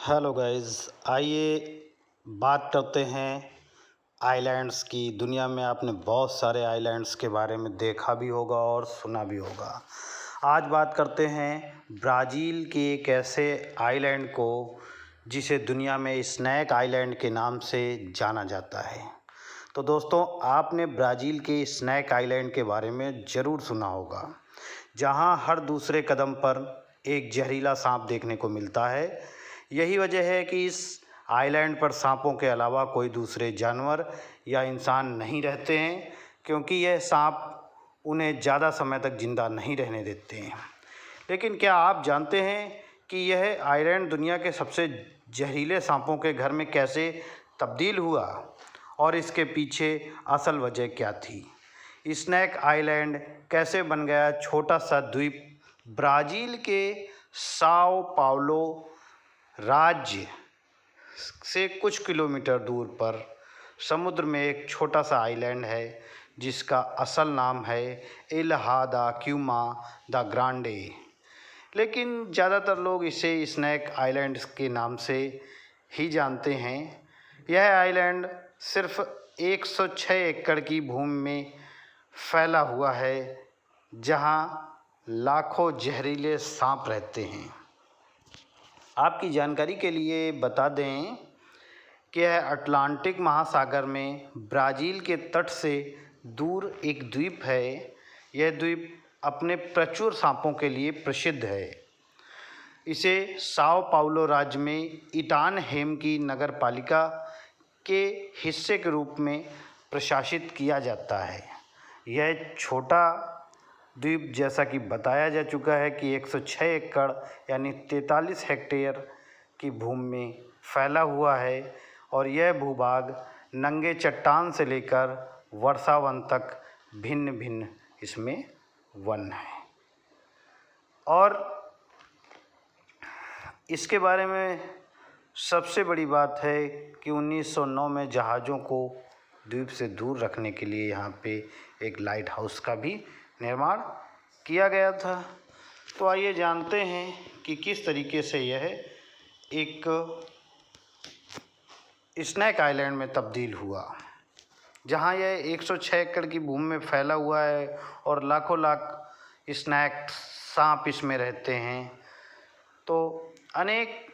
Hello guys, आइए बात करते हैं आइलैंड्स की। दुनिया में आपने बहुत सारे आइलैंड्स के बारे में देखा भी होगा और सुना भी होगा। आज बात करते हैं ब्राज़ील के एक ऐसे आइलैंड को जिसे दुनिया में स्नैक आइलैंड के नाम से जाना जाता है। तो दोस्तों, आपने ब्राज़ील के स्नैक आइलैंड के बारे में ज़रूर सुना होगा, जहां हर दूसरे कदम पर एक जहरीला सांप देखने को मिलता है। यही वजह है कि इस आइलैंड पर सांपों के अलावा कोई दूसरे जानवर या इंसान नहीं रहते हैं, क्योंकि यह सांप उन्हें ज़्यादा समय तक जिंदा नहीं रहने देते हैं। लेकिन क्या आप जानते हैं कि यह आइलैंड दुनिया के सबसे जहरीले सांपों के घर में कैसे तब्दील हुआ और इसके पीछे असल वजह क्या थी? स्नैक आइलैंड कैसे बन गया छोटा सा द्वीप ब्राज़ील के साओ पाउलो राज्य से कुछ किलोमीटर दूर पर समुद्र में एक छोटा सा आइलैंड है, जिसका असल नाम है इल्हा दा क्यूमा दा ग्रांडे। लेकिन ज़्यादातर लोग इसे स्नैक आइलैंड के नाम से ही जानते हैं। यह आइलैंड सिर्फ 106 एकड़ की भूमि में फैला हुआ है, जहां लाखों जहरीले सांप रहते हैं। आपकी जानकारी के लिए बता दें कि यह अटलांटिक महासागर में ब्राज़ील के तट से दूर एक द्वीप है। यह द्वीप अपने प्रचुर सांपों के लिए प्रसिद्ध है। इसे साओ पाउलो राज्य में इटानहेम की नगर पालिका के हिस्से के रूप में प्रशासित किया जाता है। यह छोटा द्वीप, जैसा कि बताया जा चुका है, कि 106 एकड़ यानी 43 हेक्टेयर की भूमि में फैला हुआ है, और यह भूभाग नंगे चट्टान से लेकर वर्षावन तक भिन्न भिन्न इसमें वन है। और इसके बारे में सबसे बड़ी बात है कि 1909 में जहाज़ों को द्वीप से दूर रखने के लिए यहाँ पे एक लाइट हाउस का भी निर्माण किया गया था। तो आइए जानते हैं कि किस तरीके से यह एक स्नैक आइलैंड में तब्दील हुआ, जहां यह 106 एकड़ की भूमि में फैला हुआ है और लाखों लाख स्नैक सांप इसमें रहते हैं। तो अनेक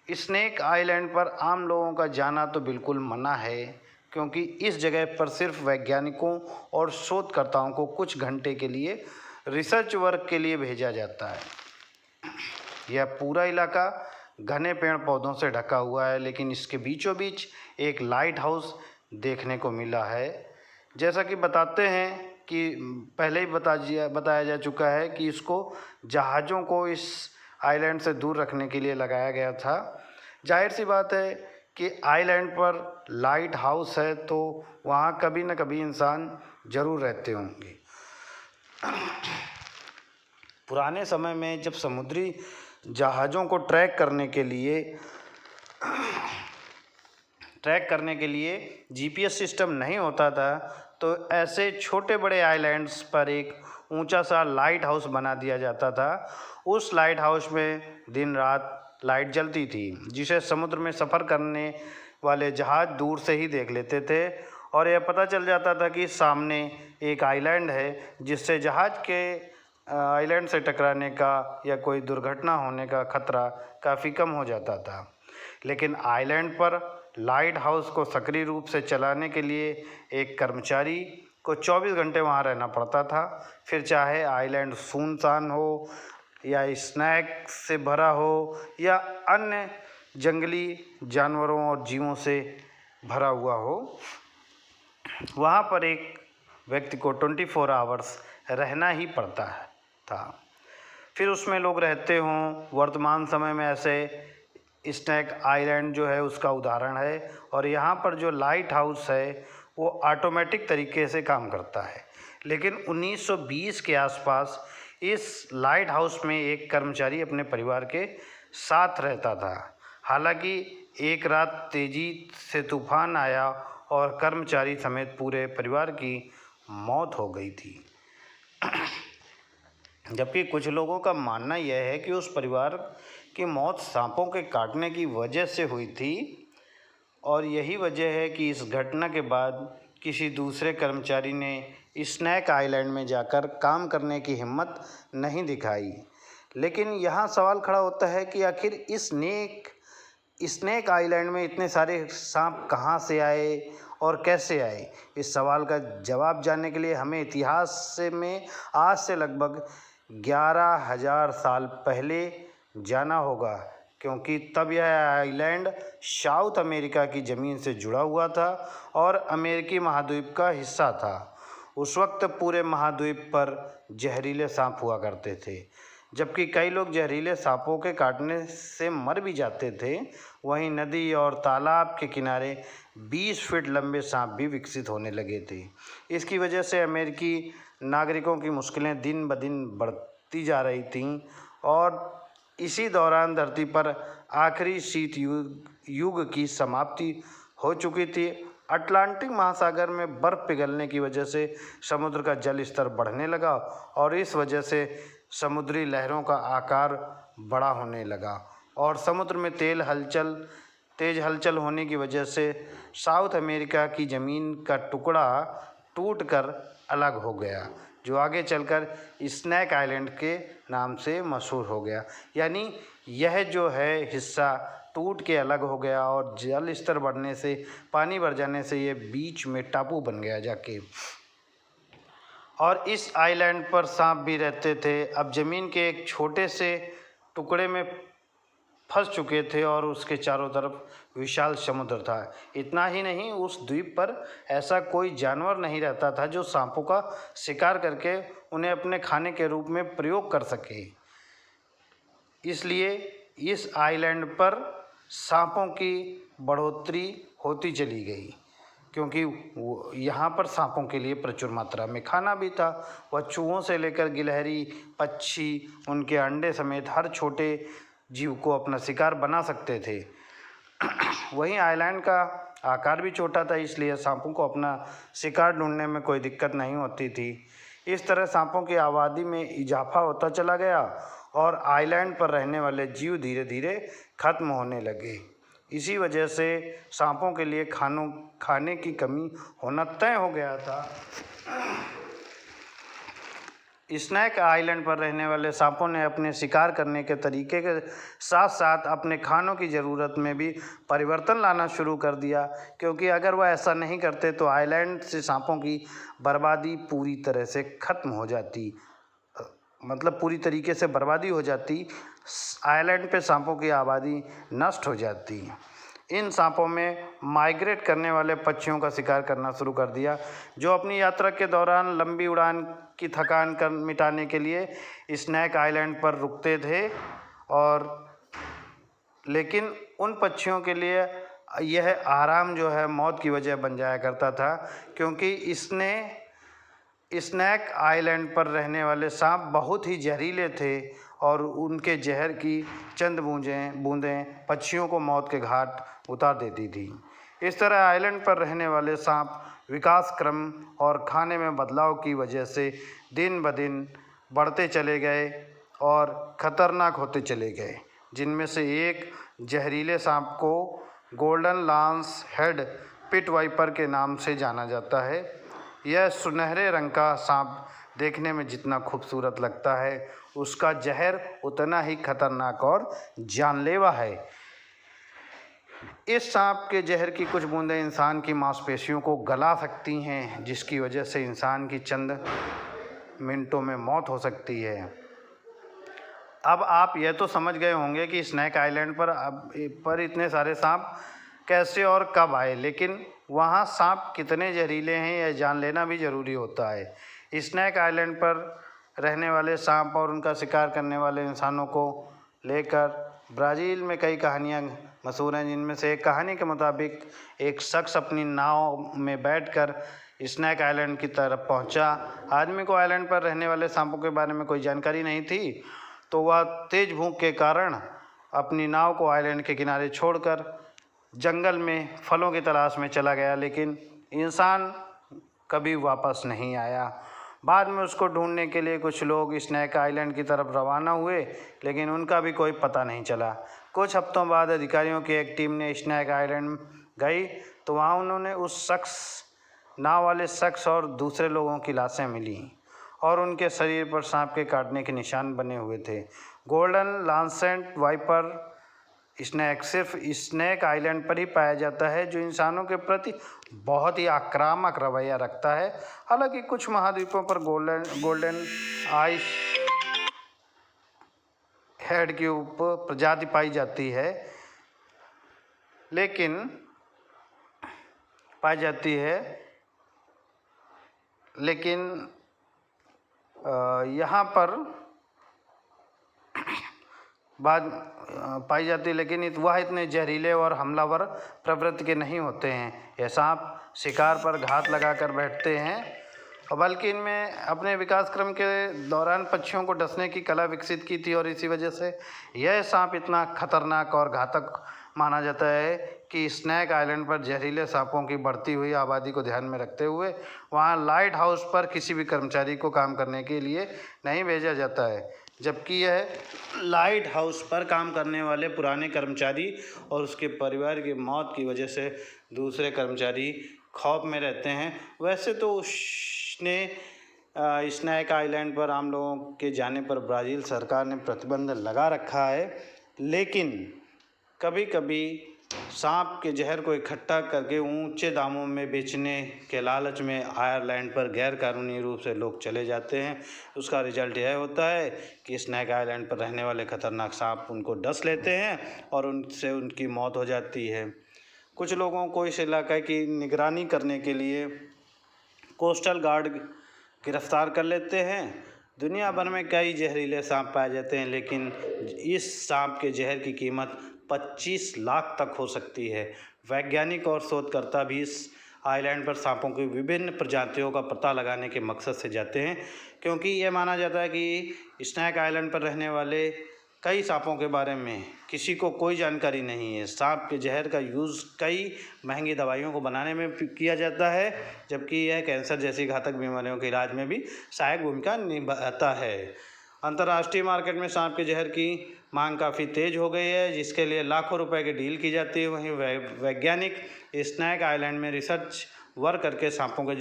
स्नैक आइलैंड पर आम लोगों का जाना तो बिल्कुल मना है, क्योंकि इस जगह पर सिर्फ वैज्ञानिकों और शोधकर्ताओं को कुछ घंटे के लिए रिसर्च वर्क के लिए भेजा जाता है। यह पूरा इलाका घने पेड़ पौधों से ढका हुआ है, लेकिन इसके बीचों बीच एक लाइट हाउस देखने को मिला है। जैसा कि बताते हैं कि पहले ही बताया जा चुका है कि इसको जहाज़ों को इस आइलैंड से दूर रखने के लिए लगाया गया था। जाहिर सी बात है कि आइलैंड पर लाइट हाउस है, तो वहाँ कभी न कभी इंसान ज़रूर रहते होंगे। पुराने समय में जब समुद्री जहाज़ों को ट्रैक करने के लिए जीपीएस सिस्टम नहीं होता था, तो ऐसे छोटे बड़े आइलैंड्स पर एक ऊंचा सा लाइट हाउस बना दिया जाता था। उस लाइट हाउस में दिन रात लाइट जलती थी, जिसे समुद्र में सफ़र करने वाले जहाज़ दूर से ही देख लेते थे, और यह पता चल जाता था कि सामने एक आइलैंड है, जिससे जहाज़ के आइलैंड से टकराने का या कोई दुर्घटना होने का खतरा काफ़ी कम हो जाता था। लेकिन आइलैंड पर लाइट हाउस को सक्रिय रूप से चलाने के लिए एक कर्मचारी को 24 घंटे वहाँ रहना पड़ता था। फिर चाहे आइलैंड सुनसान हो या स्नैक से भरा हो या अन्य जंगली जानवरों और जीवों से भरा हुआ हो, वहाँ पर एक व्यक्ति को 24 आवर्स रहना ही पड़ता था। फिर उसमें लोग रहते हों। वर्तमान समय में ऐसे स्नैक आइलैंड जो है उसका उदाहरण है, और यहाँ पर जो लाइट हाउस है वो ऑटोमेटिक तरीके से काम करता है। लेकिन 1920 के आसपास इस लाइट हाउस में एक कर्मचारी अपने परिवार के साथ रहता था। हालांकि एक रात तेजी से तूफान आया और कर्मचारी समेत पूरे परिवार की मौत हो गई थी। जबकि कुछ लोगों का मानना यह है कि उस परिवार कि मौत सांपों के काटने की वजह से हुई थी और यही वजह है कि इस घटना के बाद किसी दूसरे कर्मचारी ने स्नैक आइलैंड में जाकर काम करने की हिम्मत नहीं दिखाई। लेकिन यहाँ सवाल खड़ा होता है कि आखिर इस स्नैक आइलैंड में इतने सारे सांप कहाँ से आए और कैसे आए। इस सवाल का जवाब जानने के लिए हमें इतिहास में आज से लगभग 11,000 साल पहले जाना होगा, क्योंकि तब यह आइलैंड साउथ अमेरिका की ज़मीन से जुड़ा हुआ था और अमेरिकी महाद्वीप का हिस्सा था। उस वक्त पूरे महाद्वीप पर जहरीले सांप हुआ करते थे। जबकि कई लोग जहरीले सांपों के काटने से मर भी जाते थे, वहीं नदी और तालाब के किनारे 20 फीट लंबे सांप भी विकसित होने लगे थे। इसकी वजह से अमेरिकी नागरिकों की मुश्किलें दिन ब दिन बढ़ती जा रही थीं और इसी दौरान धरती पर आखिरी शीत युग की समाप्ति हो चुकी थी। अटलांटिक महासागर में बर्फ़ पिघलने की वजह से समुद्र का जल स्तर बढ़ने लगा और इस वजह से समुद्री लहरों का आकार बड़ा होने लगा और समुद्र में तेज़ हलचल होने की वजह से साउथ अमेरिका की ज़मीन का टुकड़ा टूटकर अलग हो गया, जो आगे चलकर स्नैक आइलैंड के नाम से मशहूर हो गया। यानी यह जो है हिस्सा टूट के अलग हो गया और जल स्तर बढ़ने से, पानी भर जाने से ये बीच में टापू बन गया जाके। और इस आइलैंड पर सांप भी रहते थे। अब ज़मीन के एक छोटे से टुकड़े में फंस चुके थे और उसके चारों तरफ विशाल समुद्र था। इतना ही नहीं, उस द्वीप पर ऐसा कोई जानवर नहीं रहता था जो सांपों का शिकार करके उन्हें अपने खाने के रूप में प्रयोग कर सके। इसलिए इस आइलैंड पर सांपों की बढ़ोतरी होती चली गई, क्योंकि यहाँ पर सांपों के लिए प्रचुर मात्रा में खाना भी था। वह चूहों से लेकर गिलहरी, पक्षी, उनके अंडे समेत हर छोटे जीव को अपना शिकार बना सकते थे। वहीं आइलैंड का आकार भी छोटा था, इसलिए सांपों को अपना शिकार ढूंढने में कोई दिक्कत नहीं होती थी। इस तरह सांपों की आबादी में इजाफा होता चला गया और आइलैंड पर रहने वाले जीव धीरे धीरे खत्म होने लगे। इसी वजह से सांपों के लिए खाने की कमी होना तय हो गया था। स्नैक आइलैंड पर रहने वाले सांपों ने अपने शिकार करने के तरीके के साथ साथ अपने खानों की ज़रूरत में भी परिवर्तन लाना शुरू कर दिया, क्योंकि अगर वह ऐसा नहीं करते तो आइलैंड से सांपों की बर्बादी पूरी तरह से ख़त्म हो जाती, मतलब पूरी तरीके से बर्बादी हो जाती। आइलैंड पे सांपों की आबादी नष्ट हो जाती। इन सांपों में माइग्रेट करने वाले पक्षियों का शिकार करना शुरू कर दिया, जो अपनी यात्रा के दौरान लंबी उड़ान की थकान मिटाने के लिए स्नैक आइलैंड पर रुकते थे। और लेकिन उन पक्षियों के लिए यह आराम जो है मौत की वजह बन जाया करता था, क्योंकि स्नैक आइलैंड पर रहने वाले सांप बहुत ही जहरीले थे और उनके जहर की चंद बूंदें पक्षियों को मौत के घाट उतार देती थी। इस तरह आइलैंड पर रहने वाले सांप विकास क्रम और खाने में बदलाव की वजह से दिन ब दिन बढ़ते चले गए और ख़तरनाक होते चले गए, जिनमें से एक जहरीले सांप को golden lance head pit viper के नाम से जाना जाता है। यह सुनहरे रंग का सांप देखने में जितना खूबसूरत लगता है, उसका जहर उतना ही खतरनाक और जानलेवा है। इस सांप के जहर की कुछ बूंदें इंसान की मांसपेशियों को गला सकती हैं, जिसकी वजह से इंसान की चंद मिनटों में मौत हो सकती है। अब आप यह तो समझ गए होंगे कि स्नैक आइलैंड पर इतने सारे सांप कैसे और कब आए, लेकिन वहाँ सांप कितने जहरीले हैं यह जान लेना भी ज़रूरी होता है। स्नैक आइलैंड पर रहने वाले सांप और उनका शिकार करने वाले इंसानों को लेकर ब्राज़ील में कई कहानियाँ मशहूर हैं, जिनमें से एक कहानी के मुताबिक एक शख्स अपनी नाव में बैठकर स्नैक आइलैंड की तरफ पहुंचा। आदमी को आइलैंड पर रहने वाले सांपों के बारे में कोई जानकारी नहीं थी, तो वह तेज़ भूख के कारण अपनी नाव को आइलैंड के किनारे छोड़कर जंगल में फलों की तलाश में चला गया, लेकिन इंसान कभी वापस नहीं आया। बाद में उसको ढूंढने के लिए कुछ लोग स्नैक आइलैंड की तरफ रवाना हुए, लेकिन उनका भी कोई पता नहीं चला। कुछ हफ्तों बाद अधिकारियों की एक टीम ने स्नैक आइलैंड गई तो वहाँ उन्होंने उस नाव वाले शख्स और दूसरे लोगों की लाशें मिली और उनके शरीर पर सांप के काटने के निशान बने हुए थे। गोल्डन लांसेट वाइपर स्नैक सिर्फ स्नैक आइलैंड पर ही पाया जाता है, जो इंसानों के प्रति बहुत ही आक्रामक रवैया रखता है। हालांकि कुछ महाद्वीपों पर गोल्डन आइस हेड की उप प्रजाति पाई जाती है, लेकिन यहाँ पर पाई जाती है, लेकिन वह इतने जहरीले और हमलावर प्रवृत्ति के नहीं होते हैं। यह सांप शिकार पर घात लगाकर बैठते हैं, और बल्कि इनमें अपने विकास क्रम के दौरान पक्षियों को डसने की कला विकसित की थी, और इसी वजह से यह सांप इतना खतरनाक और घातक माना जाता है कि स्नैक आइलैंड पर जहरीले सांपों की बढ़ती हुई आबादी को ध्यान में रखते हुए वहाँ लाइट हाउस पर किसी भी कर्मचारी को काम करने के लिए नहीं भेजा जाता है, जबकि यह लाइट हाउस पर काम करने वाले पुराने कर्मचारी और उसके परिवार की मौत की वजह से दूसरे कर्मचारी खौफ में रहते हैं। वैसे तो उसने स्नैक आइलैंड पर आम लोगों के जाने पर ब्राज़ील सरकार ने प्रतिबंध लगा रखा है, लेकिन कभी कभी सांप के जहर को इकट्ठा करके ऊंचे दामों में बेचने के लालच में आयरलैंड पर गैर कानूनी रूप से लोग चले जाते हैं। उसका रिजल्ट यह होता है कि स्नैक आइलैंड पर रहने वाले खतरनाक सांप उनको डस लेते हैं और उनसे उनकी मौत हो जाती है। कुछ लोगों को इस इलाके की निगरानी करने के लिए कोस्टल गार्ड गिरफ्तार कर लेते हैं। दुनिया भर में कई जहरीले सांप पाए जाते हैं, लेकिन इस सांप के जहर की कीमत 25 लाख तक हो सकती है। वैज्ञानिक और शोधकर्ता भी इस आइलैंड पर सांपों की विभिन्न प्रजातियों का पता लगाने के मकसद से जाते हैं, क्योंकि यह माना जाता है कि स्नैक आइलैंड पर रहने वाले कई सांपों के बारे में किसी को कोई जानकारी नहीं है। सांप के जहर का यूज़ कई महंगी दवाइयों को बनाने में किया जाता है, जबकि यह कैंसर जैसी घातक बीमारियों के इलाज में भी सहायक भूमिका निभाता है। अंतर्राष्ट्रीय मार्केट में सांप के जहर की मांग काफ़ी तेज़ हो गई है, जिसके लिए लाखों रुपए की डील की जाती है। वहीं वैज्ञानिक स्नैक आइलैंड में रिसर्च वर्क करके सांपों के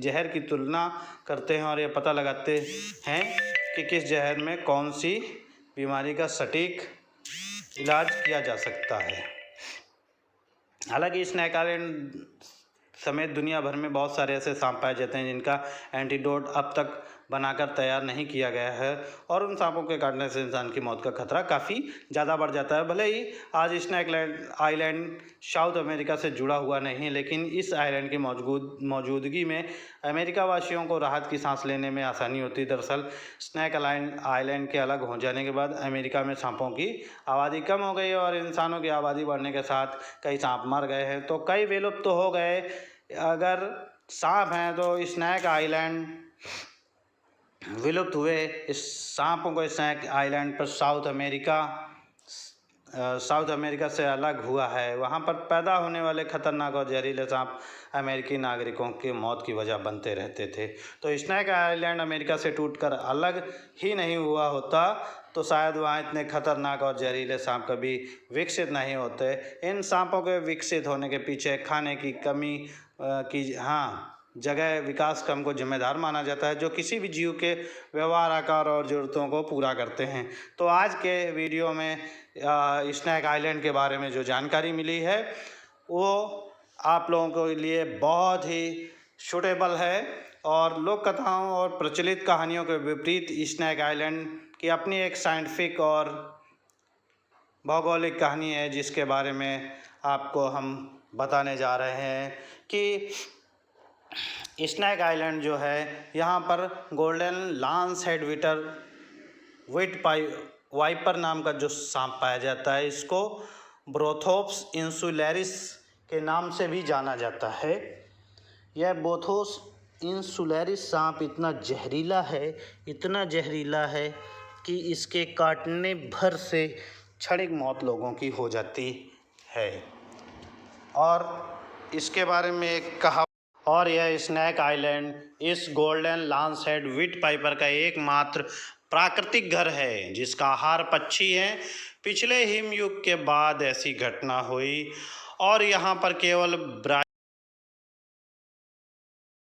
जहर की तुलना करते हैं और यह पता लगाते हैं कि किस जहर में कौन सी बीमारी का सटीक इलाज किया जा सकता है। हालांकि स्नैक आइलैंड समेत दुनिया भर में बहुत सारे ऐसे सांप पाए जाते हैं जिनका एंटीडोट अब तक बनाकर तैयार नहीं किया गया है, और उन सांपों के काटने से इंसान की मौत का खतरा काफ़ी ज़्यादा बढ़ जाता है। भले ही आज स्नैक आइलैंड साउथ अमेरिका से जुड़ा हुआ नहीं है, लेकिन इस आइलैंड की मौजूदगी में अमेरिका वासियों को राहत की सांस लेने में आसानी होती है। दरअसल स्नैक आइलैंड के अलग हो जाने के बाद अमेरिका में सांपों की आबादी कम हो गई और इंसानों की आबादी बढ़ने के साथ कई सांप मर गए हैं, तो कई विलुप्त तो हो गए। अगर सांप हैं तो स्नैक आइलैंड विलुप्त हुए। इस सांपों को स्नैक आइलैंड पर साउथ अमेरिका से अलग हुआ है। वहाँ पर पैदा होने वाले खतरनाक और जहरीले सांप अमेरिकी नागरिकों की मौत की वजह बनते रहते थे। तो स्नैक आइलैंड अमेरिका से टूटकर अलग ही नहीं हुआ होता तो शायद वहाँ इतने खतरनाक और जहरीले सांप कभी विकसित नहीं होते। इन सांपों के विकसित होने के पीछे खाने की कमी की जगह विकास क्रम को जिम्मेदार माना जाता है, जो किसी भी जीव के व्यवहार, आकार और ज़रूरतों को पूरा करते हैं। तो आज के वीडियो में स्नैक आइलैंड के बारे में जो जानकारी मिली है वो आप लोगों के लिए बहुत ही सूटेबल है, और लोक कथाओं और प्रचलित कहानियों के विपरीत स्नैक आइलैंड की अपनी एक साइंटिफिक और भौगोलिक कहानी है, जिसके बारे में आपको हम बताने जा रहे हैं कि स्नैक आइलैंड जो है यहाँ पर golden lance head wit viper नाम का जो सांप पाया जाता है, इसको ब्रोथोप्स इंसुलैरिस के नाम से भी जाना जाता है। यह ब्रोथोप्स इंसुलैरिस सांप इतना जहरीला है कि इसके काटने भर से क्षणिक मौत लोगों की हो जाती है। और इसके बारे में एक और यह स्नैक आइलैंड इस गोल्डन लॉन्सहेड व्हीट पाइपर का एकमात्र प्राकृतिक घर है जिसका आहार पक्षी है। पिछले हिमयुग के बाद ऐसी घटना हुई और यहाँ पर केवल